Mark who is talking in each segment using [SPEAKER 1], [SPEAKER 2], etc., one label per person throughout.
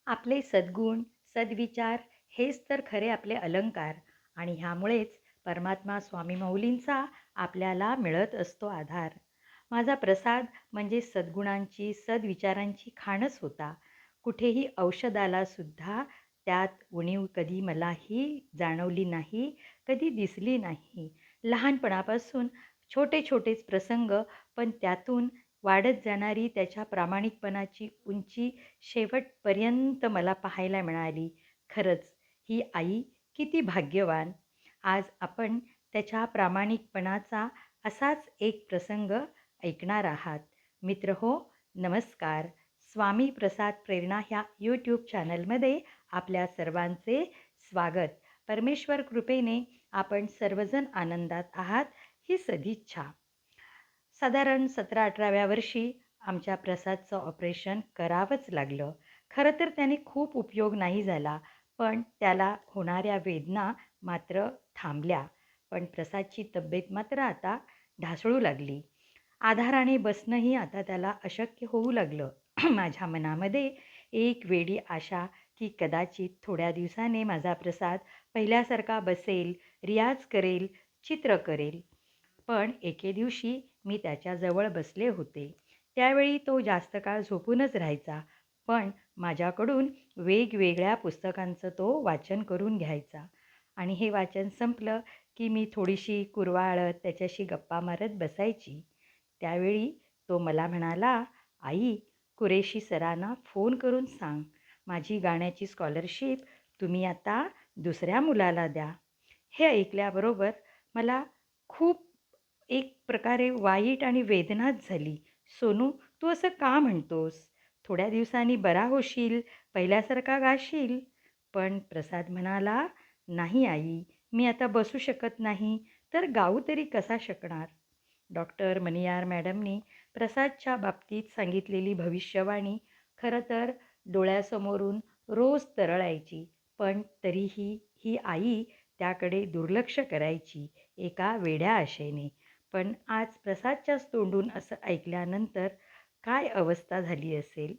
[SPEAKER 1] आपले सद्गुण, सद्विचार हेच तर खरे आपले अलंकार आणि ह्यामुळेच परमात्मा स्वामी माऊलींचा आपल्याला मिळत असतो आधार. माझा प्रसाद म्हणजे सद्गुणांची, सद्विचारांची खाणच होता. कुठेही औषधाला सुद्धा त्यात उणीव कधी मलाही जाणवली नाही, कधी दिसली नाही. लहानपणापासून छोटे छोटेच प्रसंग, पण त्यातून वाढत जाणारी त्याच्या प्रामाणिकपणाची उंची शेवटपर्यंत मला पाहायला मिळाली. खरंच ही आई किती भाग्यवान. आज आपण त्याच्या प्रामाणिकपणाचा असाच एक प्रसंग ऐकणार आहात. मित्रहो, नमस्कार. स्वामी प्रसाद प्रेरणा ह्या यूट्यूब चॅनलमध्ये आपल्या सर्वांचे स्वागत. परमेश्वर कृपेने आपण सर्वजण आनंदात आहात ही सदिच्छा. साधारण 17-18व्या वर्षी आमच्या प्रसादचं ऑपरेशन करावंच लागलं. खरं तर त्याने खूप उपयोग नाही झाला, पण त्याला होणाऱ्या वेदना मात्र थांबल्या. पण प्रसादची तब्येत मात्र आता ढासळू लागली. आधाराने बसणंही आता त्याला अशक्य होऊ लागलं. माझ्या मनामध्ये एक वेडी आशा की कदाचित थोड्या दिवसाने माझा प्रसाद पहिल्यासारखा बसेल, रियाज करेल, चित्र करेल. पण एके दिवशी मी त्याच्याजवळ बसले होते. त्यावेळी तो जास्त काळ झोपूनच राहायचा, पण माझ्याकडून वेगवेगळ्या पुस्तकांचं तो वाचन करून घ्यायचा. आणि हे वाचन संपलं की मी थोडीशी कुरवाळत त्याच्याशी गप्पा मारत बसायची. त्यावेळी तो मला म्हणाला, "आई, कुरेशी सरांना फोन करून सांग, माझी गाण्याची स्कॉलरशिप तुम्ही आता दुसऱ्या मुलाला द्या." हे ऐकल्याबरोबर मला खूप एक प्रकारे वाईट आणि वेदनाच झाली. "सोनू, तू असं का म्हणतोस? थोड्या दिवसांनी बरा होशील, पहिल्यासारखा गाशील." पण प्रसाद म्हणाला, "नाही आई, मी आता बसू शकत नाही, तर गाऊ तरी कसा शकणार?" डॉक्टर मणियार मॅडमनी प्रसादच्या बाबतीत सांगितलेली भविष्यवाणी खरं तर डोळ्यासमोरून रोज तरळायची, पण तरीही ही आई त्याकडे दुर्लक्ष करायची एका वेड्या आशेने. पण आज प्रसादच्याच तोंडून असं ऐकल्यानंतर काय अवस्था झाली असेल.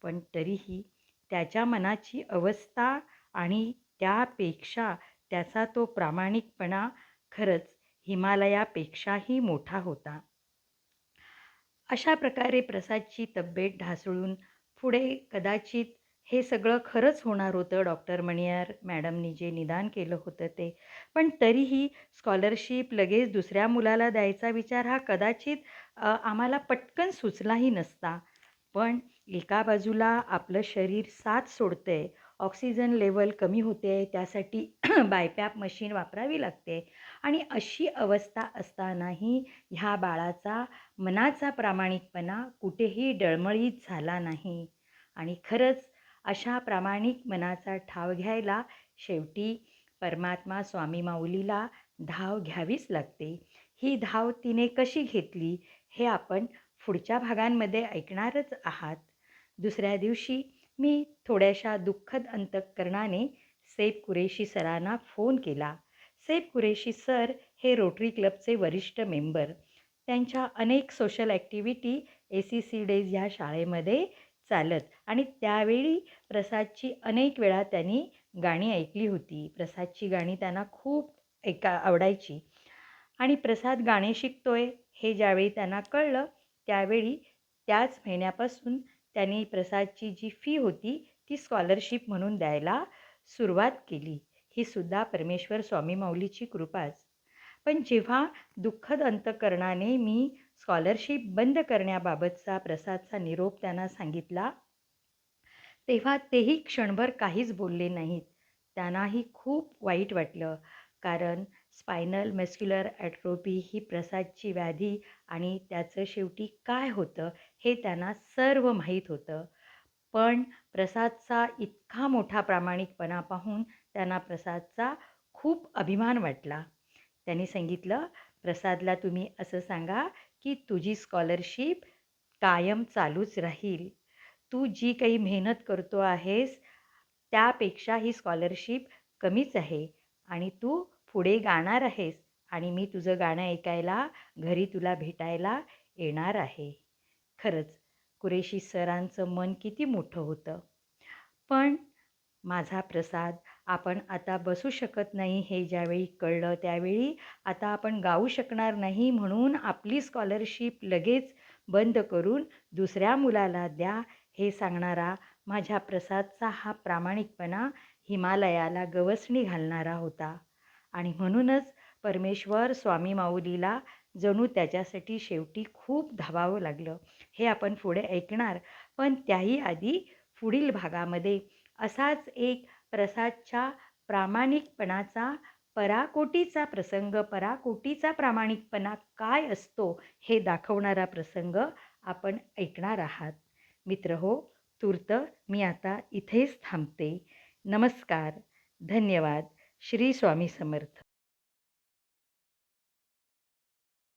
[SPEAKER 1] पण तरीही त्याच्या मनाची अवस्था आणि त्यापेक्षा त्याचा तो प्रामाणिकपणा खरंच हिमालयापेक्षाही मोठा होता. अशा प्रकारे प्रसादची तब्येत ढासळून पुढे कदाचित हे सगळं खरंच होणार होतं, डॉक्टर मणियार मॅडमनी जे निदान केलं होतं ते. पण तरीही स्कॉलरशिप लगेच दुसऱ्या मुलाला द्यायचा विचार हा कदाचित आम्हाला पटकन सुचलाही नसता. पण एका बाजूला आपलं शरीर साथ सोडतंय, ऑक्सिजन लेवल कमी होते, त्यासाठी बायपॅप मशीन वापरावी लागते आणि अशी अवस्था असतानाही ह्या बाळाचा मनाचा प्रामाणिकपणा कुठेही डळमळीत झाला नाही. आणि खरंच अशा प्रामाणिक मनाचा ठाव घ्यायला शेवटी परमात्मा स्वामी माऊलीला धाव घ्यावीच लागते. ही धाव तिने कशी घेतली हे आपण पुढच्या भागांमध्ये ऐकणारच आहात. दुसऱ्या दिवशी मी थोड्याशा दुःखद अंतःकरणाने सैफ कुरेशी सरांना फोन केला. सैफ कुरेशी सर हे रोटरी क्लबचे वरिष्ठ मेंबर. त्यांच्या अनेक सोशल ॲक्टिव्हिटी ACC डेज ह्या शाळेमध्ये चालत आणि त्यावेळी प्रसादची अनेक वेळा त्यांनी गाणी ऐकली होती. प्रसादची गाणी त्यांना खूप आवडायची आणि प्रसाद गाणे शिकतोय हे ज्यावेळी त्यांना कळलं, त्यावेळी त्याच महिन्यापासून त्यांनी प्रसादची जी फी होती ती स्कॉलरशिप म्हणून द्यायला सुरुवात केली. ही सुद्धा परमेश्वर स्वामी माऊलीची कृपाच. पण जेव्हा दुःखद अंतःकरणाने मी स्कॉलरशिप बंद करण्याबाबतचा प्रसादचा निरोप त्यांना सांगितला, तेव्हा तेही क्षणभर काहीच बोलले नाहीत. त्यांनाही खूप वाईट वाटलं, कारण स्पायनल मस्क्युलर ॲट्रोफी ही प्रसादची व्याधी आणि त्याचं शेवटी काय होतं हे त्यांना सर्व माहीत होतं. पण प्रसादचा इतका मोठा प्रामाणिकपणा पाहून त्यांना प्रसादचा खूप अभिमान वाटला. त्यांनी सांगितलं, "प्रसादला तुम्ही असं सांगा की तुझी स्कॉलरशिप कायम चालूच राहील. तू जी काही मेहनत करतो आहेस त्यापेक्षा ही स्कॉलरशिप कमीच आहे आणि तू पुढे गाणार आहेस आणि मी तुझं गाणं ऐकायला घरी तुला भेटायला येणार आहे." खरंच कुरेशी सरांचं मन किती मोठं होतं. पण माझा प्रसाद आपण आता बसू शकत नाही हे ज्यावेळी कळलं त्यावेळी आता आपण गाऊ शकणार नाही म्हणून आपली स्कॉलरशिप लगेच बंद करून दुसऱ्या मुलाला द्या हे सांगणारा माझ्या प्रसादचा हा प्रामाणिकपणा हिमालयाला गवसणी घालणारा होता. आणि म्हणूनच परमेश्वर स्वामी माऊलीला जणू त्याच्यासाठी शेवटी खूप धावावं लागलं हे आपण पुढे ऐकणार. पण त्याही आधी पुढील भागामध्ये असाच एक प्रसादच्या प्रामाणिकपणाचा पराकोटीचा प्रसंग, पराकोटीचा प्रामाणिकपणा काय असतो हे दाखवणारा प्रसंग आपण ऐकणार आहात. मित्रहो, तूर्त मी आता इथेच थांबते. नमस्कार, धन्यवाद. श्री स्वामी समर्थ.